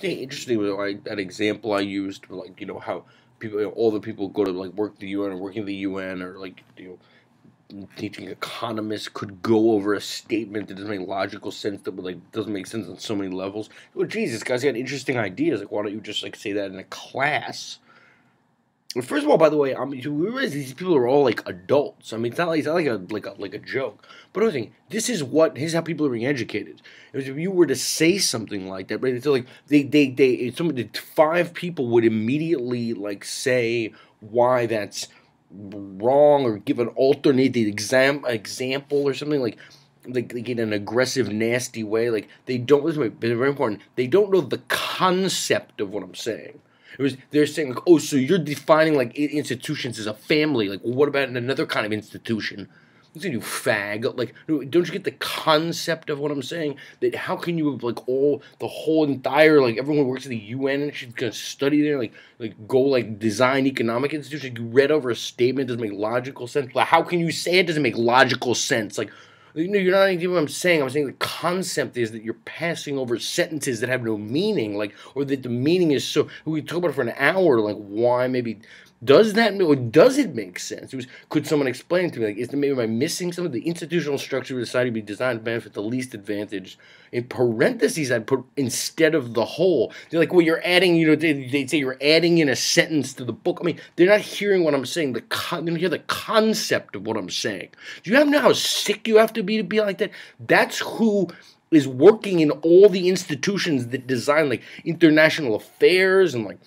Yeah, interesting. Like that example I used, like how people, all the people go to like work the UN or working the UN or like teaching economists could go over a statement that doesn't make logical sense that would like doesn't make sense on so many levels. Well, Jesus, guys got interesting ideas. Like, why don't you just like say that in a class? Well, first of all, by the way, I mean, you realize these people are all like adults. I mean, it's not like a joke. But another thing, this is how people are being educated. If you were to say something like that, right? It's like five people would immediately like say why that's wrong or give an alternative example or something like in an aggressive, nasty way. Like they don't. Listen, it's very important. They don't know the concept of what I'm saying. They're saying like, oh, so you're defining like institutions as a family. Like, well, what about another kind of institution? Listen, you fag. Like, don't you get the concept of what I'm saying? That how can you like the whole entire like everyone who works at the UN and she's gonna study there like go like design economic institutions? You read over a statement doesn't make logical sense. Like, how can you say it doesn't make logical sense? Like, you're not even what I'm saying. I'm saying the concept is that you're passing over sentences that have no meaning, like, or that the meaning is so. We talk about it for an hour, like, why maybe does that or does it make sense? Could someone explain it to me? Like, am I missing some of the institutional structure of society be designed to benefit the least advantaged? In parentheses, I'd put instead of the whole. They're like, well, you're adding, they say you're adding in a sentence to the book. I mean, they're not hearing what I'm saying. They don't hear the concept of what I'm saying. Do you have to know how sick you have to be like that? That's who is working in all the institutions that design like international affairs and like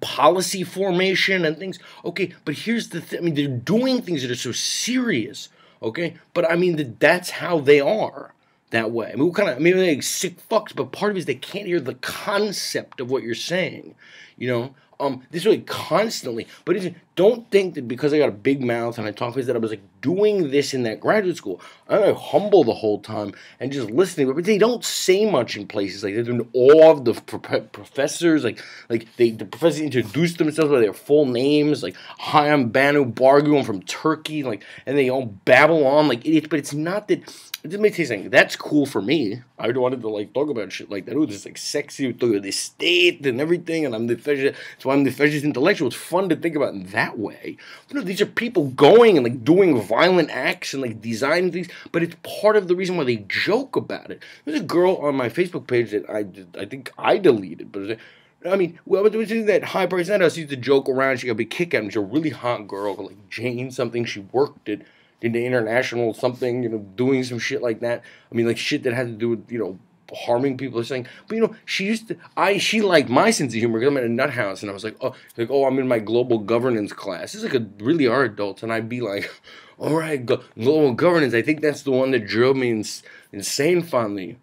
policy formation and things. Okay, but here's the thing. I mean, they're doing things that are so serious. Okay, but I mean that's how they are that way. I mean, what kind of maybe they're like sick fucks, but part of it is they can't hear the concept of what you're saying. This really constantly. But don't think that because I got a big mouth and I talk like that I was like doing this in that graduate school. I'm humble the whole time and just listening. But they don't say much in places like they're doing all of the professors the professors introduce themselves by their full names. Like, hi, I'm Banu Bargu. I'm from Turkey. Like, and they all babble on like idiots. But it's not that. Let me tell you something. That's cool for me. I wanted to like talk about shit like that. Oh, this like sexy, talk about the state and everything, and that's why I'm the fascist intellectual. It's fun to think about in that way. But no, these are people going and like doing violent acts and like designing things. But it's part of the reason why they joke about it. There's a girl on my Facebook page that I think I deleted, but. I mean, well, but that high price night, I used to joke around. She got a big kick out. She's a really hot girl, like Jane something. She worked at the international something, doing some shit like that. I mean, like shit that had to do with, harming people or something. But she liked my sense of humor because I'm in a nut house and I was like, oh, I'm in my global governance class. It's like a really our adults, and I'd be like, all right, global governance. I think that's the one that drove me insane finally.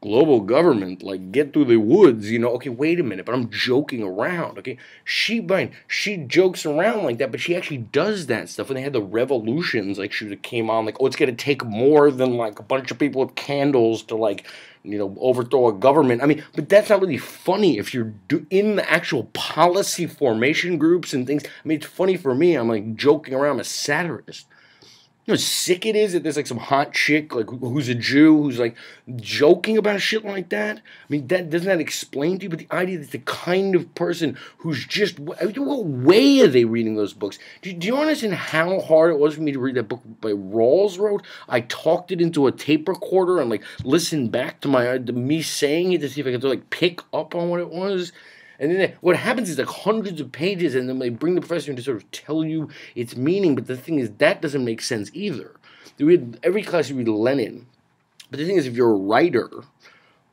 Global government, like get through the woods, okay, wait a minute, but I'm joking around, okay? She jokes around like that, but she actually does that stuff. When they had the revolutions, like she came on like, oh, it's gonna take more than like a bunch of people with candles to like, overthrow a government. I mean, but that's not really funny if you're in the actual policy formation groups and things. I mean, it's funny for me, I'm like joking around, I'm a satirist. You know how sick it is that there's like some hot chick like who's a Jew who's like joking about shit like that. I mean, doesn't that explain to you? But the idea that the kind of person who's just what way are they reading those books? Do you understand how hard it was for me to read that book by Rawls wrote? I talked it into a tape recorder and like listened back to me saying it to see if I could like pick up on what it was. And then what happens is like hundreds of pages, and then they bring the professor in to sort of tell you its meaning. But the thing is, that doesn't make sense either. Every class you read Lenin. But the thing is, if you're a writer,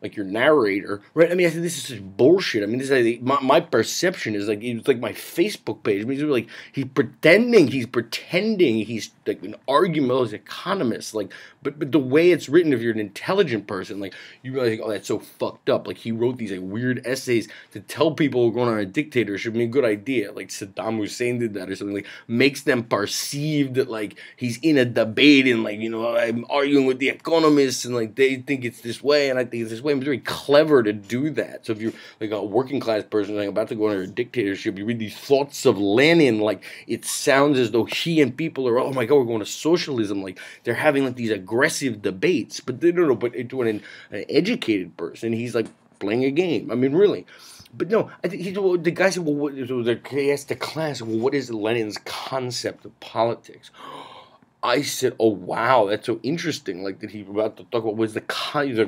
like your narrator, right? I mean, I think this is such bullshit. I mean, this is like, my perception is like it's like my Facebook page. I mean, it's like he's pretending he's like an argument with those economists. Like, but the way it's written, if you're an intelligent person, like you realize, like, oh, that's so fucked up. Like he wrote these like weird essays to tell people who are going on a dictatorship. I mean, a good idea. Like Saddam Hussein did that or something. Like makes them perceive that like he's in a debate and like I'm arguing with the economists and like they think it's this way and I think it's this way. It's very clever to do that. So if you're like a working class person like about to go under a dictatorship, you read these thoughts of Lenin, like it sounds as though he and people are, oh my god, we're going to socialism. Like they're having like these aggressive debates. But no, but to an educated person, he's like playing a game. I mean, really. But no, I think the guy said, well, he asked the class, well, what is Lenin's concept of politics? I said, oh, wow, that's so interesting. Like, that he about to talk about was the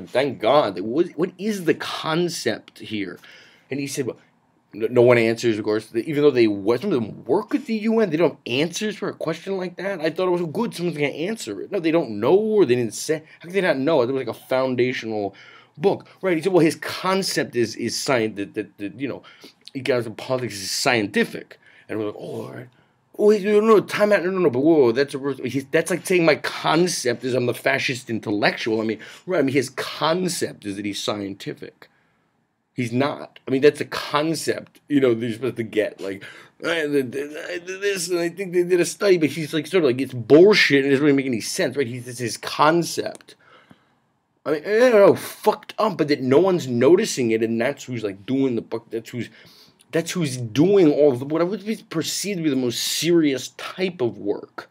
thank God. What is the concept here? And he said, well, no one answers, of course. Even though some of them work at the UN, they don't have answers for a question like that. I thought it was good. Someone's going to answer it. No, they don't know, or they didn't say. How could they not know? It was like a foundational book, right? He said, well, his concept is science. That he got into politics is scientific, and we're like, oh, all right. Oh, wait, no, time out. No, but whoa, that's like saying my concept is I'm the fascist intellectual. I mean, right? I mean, his concept is that he's scientific. He's not. I mean, that's a concept, they're supposed to get. Like, I did this, and I think they did a study, but he's like, sort of like, it's bullshit, and it doesn't really make any sense, right? It's his concept. I mean, I don't know, fucked up, but that no one's noticing it, and that's who's, like, doing the book, that's who's doing all of what I would be perceived to be the most serious type of work.